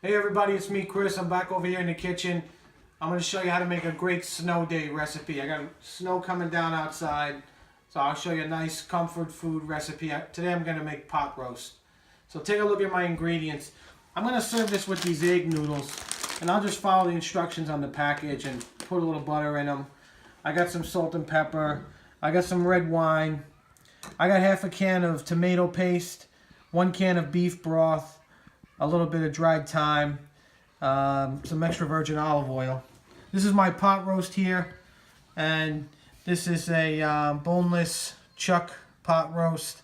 Hey everybody, it's me Chris. I'm back over here in the kitchen. I'm going to show you how to make a great snow day recipe. I got snow coming down outside, so I'll show you a nice comfort food recipe. Today I'm going to make pot roast. So take a look at my ingredients. I'm going to serve this with these egg noodles, and I'll just follow the instructions on the package and put a little butter in them. I got some salt and pepper. I got some red wine. I got half a can of tomato paste, 1 can of beef broth, a little bit of dried thyme, some extra virgin olive oil. This is my pot roast here, and this is a boneless chuck pot roast.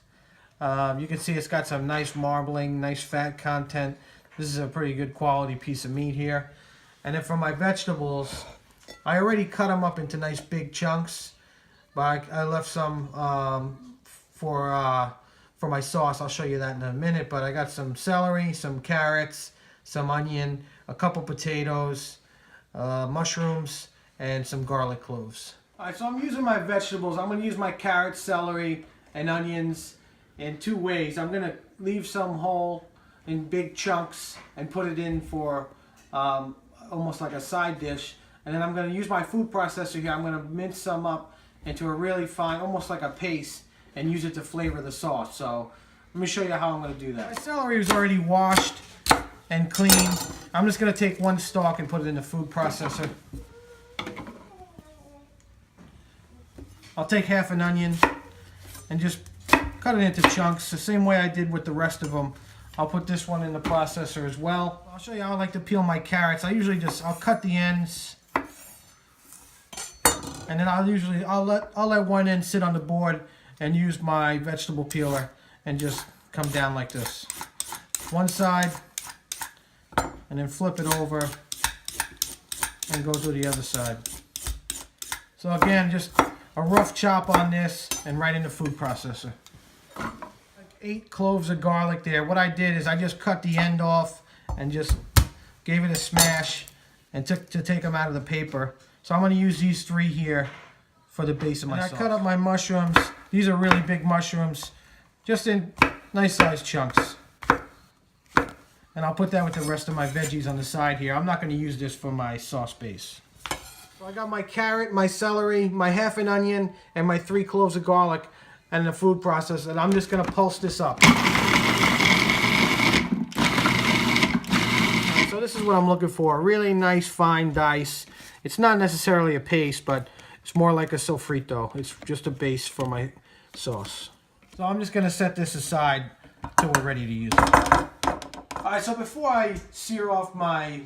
You can see it's got some nice marbling, nice fat content. This is a pretty good quality piece of meat here. And then for my vegetables, I already cut them up into nice big chunks, but I left some for my sauce. I'll show you that in a minute, but I got some celery, some carrots, some onion, a couple potatoes, mushrooms, and some garlic cloves. Alright, so I'm using my vegetables. I'm going to use my carrots, celery, and onions in 2 ways. I'm going to leave some whole in big chunks and put it in for almost like a side dish. And then I'm going to use my food processor here. I'm going to mince some up into a really fine, almost like a paste, and use it to flavor the sauce. So let me show you how I'm going to do that. My celery is already washed and cleaned. I'm just going to take 1 stalk and put it in the food processor. I'll take half an onion and just cut it into chunks the same way I did with the rest of them. I'll put this one in the processor as well. I'll show you how I like to peel my carrots. I'll cut the ends, and then I'll let one end sit on the board and use my vegetable peeler and just come down like this. One side, and then flip it over and go to the other side. So again, just a rough chop on this and right in the food processor. 8 cloves of garlic there. What I did is I just cut the end off and just gave it a smash and to take them out of the paper. So I'm going to use these 3 here for the base of my sauce. I cut up my mushrooms. These are really big mushrooms, just in nice sized chunks. And I'll put that with the rest of my veggies on the side here. I'm not going to use this for my sauce base. So I got my carrot, my celery, my half an onion, and my 3 cloves of garlic and the food processor, and I'm just going to pulse this up. So this is what I'm looking for, a really nice fine dice. It's not necessarily a paste, but it's more like a sofrito. It's just a base for my sauce. So I'm just going to set this aside until we're ready to use it. Alright, so before I sear off my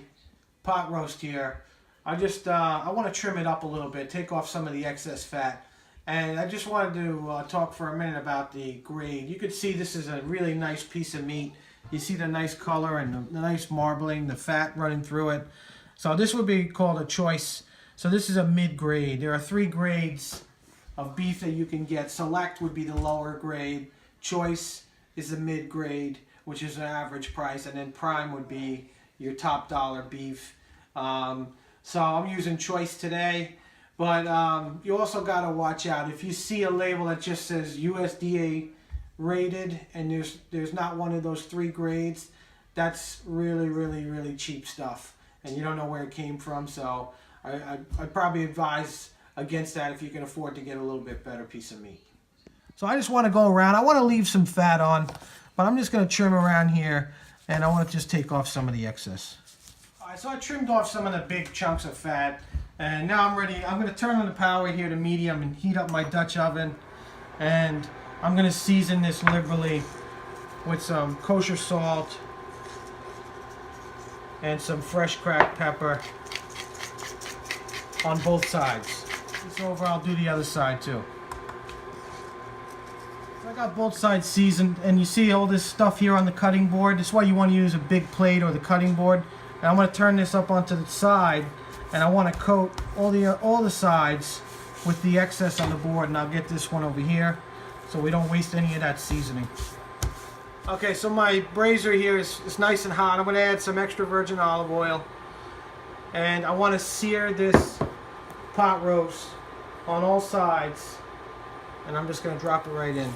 pot roast here, I want to trim it up a little bit, take off some of the excess fat. And I just wanted to talk for a minute about the grade. You can see this is a really nice piece of meat. You see the nice color and the nice marbling, the fat running through it. So this would be called a choice. So this is a mid-grade. There are 3 grades of beef that you can get. Select would be the lower grade. Choice is the mid-grade, which is an average price. And then prime would be your top dollar beef. So I'm using choice today. But you also got to watch out. If you see a label that just says USDA rated and there's not one of those 3 grades, that's really, really, really cheap stuff. And you don't know where it came from. So I'd probably advise against that if you can afford to get a little bit better piece of meat. So I just want to go around. I want to leave some fat on, but I'm just going to trim around here, and I want to just take off some of the excess. All right, so I trimmed off some of the big chunks of fat. And now I'm ready. I'm going to turn on the power here to medium and heat up my Dutch oven. And I'm going to season this liberally with some kosher salt and some fresh cracked pepper on both sides. This over, I'll do the other side too. So I got both sides seasoned, and you see all this stuff here on the cutting board. This is why you want to use a big plate or the cutting board. And I'm going to turn this up onto the side. And I want to coat all the sides with the excess on the board, and I'll get this one over here so we don't waste any of that seasoning. Okay, so my brazier here is nice and hot. I'm going to add some extra virgin olive oil, and I want to sear this pot roast on all sides, and I'm just going to drop it right in.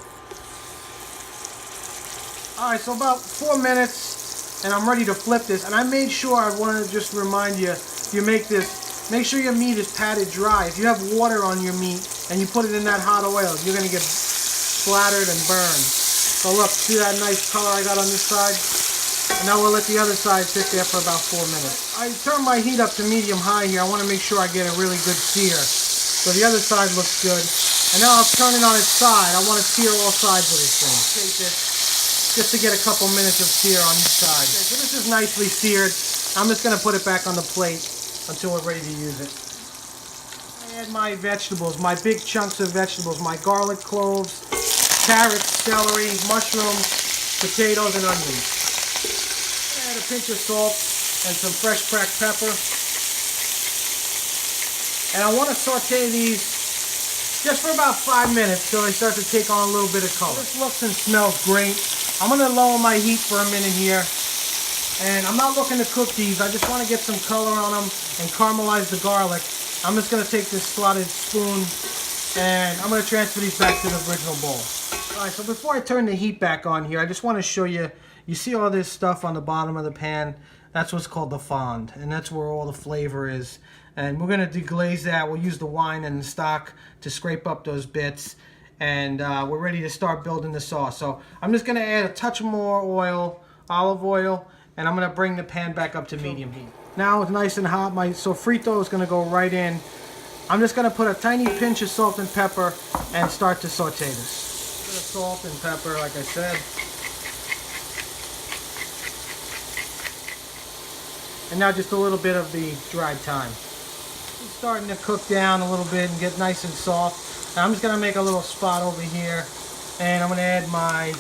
Alright, so about 4 minutes and I'm ready to flip this. And I made sure, I want to just remind you, if you make this, make sure your meat is patted dry. If you have water on your meat and you put it in that hot oil, you're going to get splattered and burned. So look, see that nice color I got on this side? And now we'll let the other side sit there for about 4 minutes. I turn my heat up to medium-high here. I want to make sure I get a really good sear. So the other side looks good. And now I'll turn it on its side. I want to sear all sides of this thing. Take this just to get a couple minutes of sear on each side. Okay, so this is nicely seared. I'm just going to put it back on the plate until we're ready to use it. I add my vegetables, my big chunks of vegetables, my garlic cloves, carrots, celery, mushrooms, potatoes, and onions. Add a pinch of salt and some fresh cracked pepper. And I want to saute these just for about 5 minutes till they start to take on a little bit of color. This looks and smells great. I'm going to lower my heat for a minute here. And I'm not looking to cook these. I just want to get some color on them and caramelize the garlic. I'm just going to take this slotted spoon and I'm going to transfer these back to the original bowl. Alright, so before I turn the heat back on here, I just want to show you, you see all this stuff on the bottom of the pan? That's what's called the fond, and that's where all the flavor is. And we're going to deglaze that. We'll use the wine and the stock to scrape up those bits. And we're ready to start building the sauce. So I'm just going to add a touch more oil, olive oil, and I'm going to bring the pan back up to medium heat. Now it's nice and hot. My sofrito is going to go right in. I'm just going to put a tiny pinch of salt and pepper and start to saute this. A bit of salt and pepper, like I said. And now just a little bit of the dried thyme. It's starting to cook down a little bit and get nice and soft. Now I'm just going to make a little spot over here, and I'm going to add my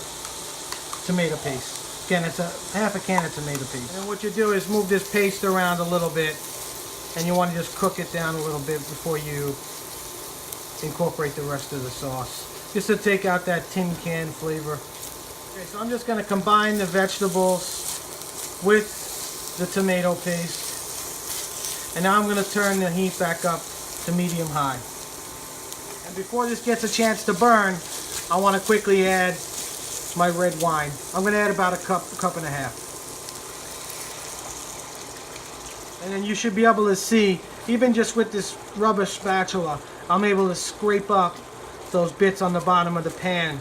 tomato paste. Again, it's half a can of tomato paste. And then what you do is move this paste around a little bit, and you want to just cook it down a little bit before you incorporate the rest of the sauce, just to take out that tin can flavor. Okay, so I'm just going to combine the vegetables with the tomato paste, and now I'm going to turn the heat back up to medium-high. And before this gets a chance to burn, I want to quickly add my red wine. I'm going to add about a cup and a half. And then you should be able to see, even just with this rubber spatula, I'm able to scrape up those bits on the bottom of the pan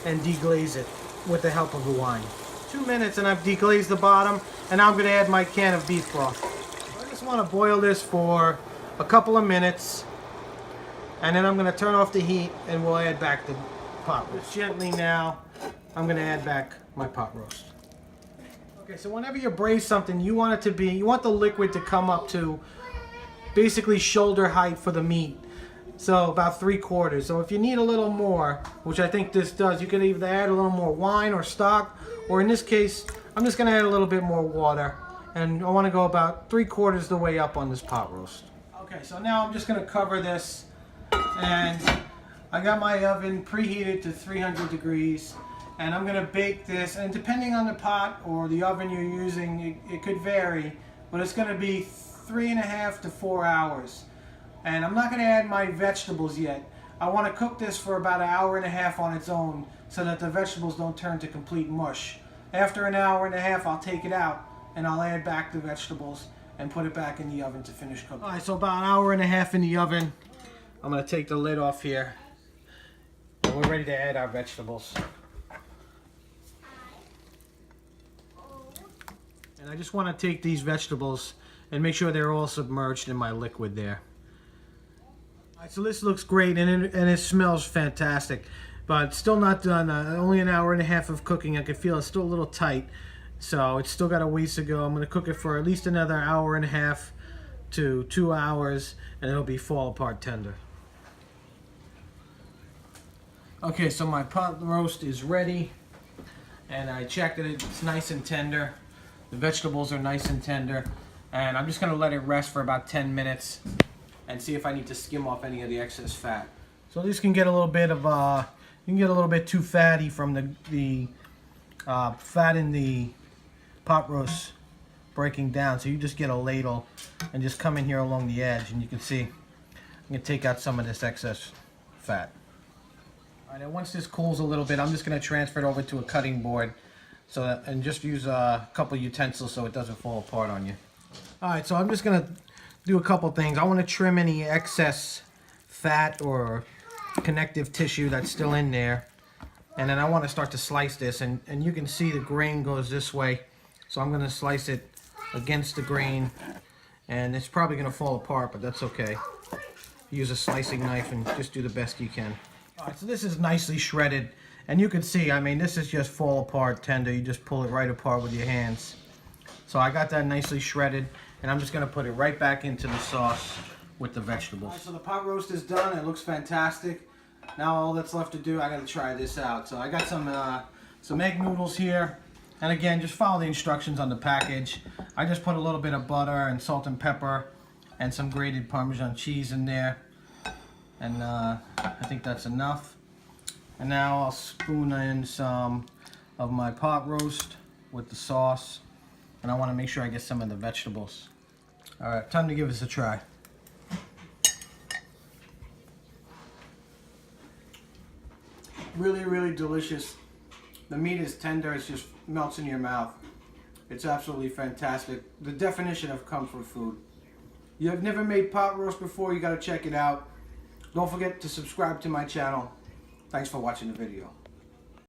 and deglaze it with the help of the wine. 2 minutes and I've deglazed the bottom, and now I'm going to add my can of beef broth. I just want to boil this for a couple of minutes, and then I'm going to turn off the heat and we'll add back the pot roast. Gently now, I'm going to add back my pot roast. Okay, so whenever you braise something, you want the liquid to come up to basically shoulder height for the meat. So about 3/4. So if you need a little more, which I think this does, you can either add a little more wine or stock, or in this case, I'm just going to add a little bit more water. And I want to go about 3/4 the way up on this pot roast. Okay, so now I'm just going to cover this, and I got my oven preheated to 300 degrees. And I'm going to bake this, and depending on the pot or the oven you're using, it could vary, but it's going to be 3.5 to 4 hours. And I'm not going to add my vegetables yet. I want to cook this for about 1.5 hours on its own so that the vegetables don't turn to complete mush. After 1.5 hours, I'll take it out and I'll add back the vegetables and put it back in the oven to finish cooking. Alright, so about 1.5 hours in the oven. I'm going to take the lid off here, and we're ready to add our vegetables. And I just want to take these vegetables and make sure they're all submerged in my liquid there. Alright, so this looks great, and it smells fantastic. But it's still not done. Only 1.5 hours of cooking. I can feel it's still a little tight. So it's still got a ways to go. I'm going to cook it for at least another 1.5 hours to 2 hours, and it'll be fall apart tender. Okay, so my pot roast is ready. And I checked it. It's nice and tender. The vegetables are nice and tender, and I'm just going to let it rest for about 10 minutes and see if I need to skim off any of the excess fat. So this can get a little bit of you can get a little bit too fatty from the fat in the pot roast breaking down. So you just get a ladle and just come in here along the edge, and you can see you can take out some of this excess fat. All right, and once this cools a little bit, I'm just going to transfer it over to a cutting board So that, and just use a couple utensils so it doesn't fall apart on you. All right, so I'm just gonna do a couple things. I want to trim any excess fat or connective tissue that's still in there. And then I want to start to slice this, and you can see the grain goes this way. So I'm going to slice it against the grain, and it's probably going to fall apart, but that's okay. Use a slicing knife and just do the best you can. All right, so this is nicely shredded, and you can see, I mean, this is just fall apart tender. You just pull it right apart with your hands. So I got that nicely shredded, and I'm just going to put it right back into the sauce with the vegetables. All right, so the pot roast is done. It looks fantastic. Now all that's left to do, I gotta try this out. So I got some egg noodles here, and again, just follow the instructions on the package. I just put a little bit of butter and salt and pepper and some grated Parmesan cheese in there, and I think that's enough. And now I'll spoon in some of my pot roast with the sauce, and I want to make sure I get some of the vegetables. All right, time to give this a try. Really, really delicious. The meat is tender, it just melts in your mouth. It's absolutely fantastic. The definition of comfort food. You have never made pot roast before, you gotta check it out. Don't forget to subscribe to my channel. Thanks for watching the video.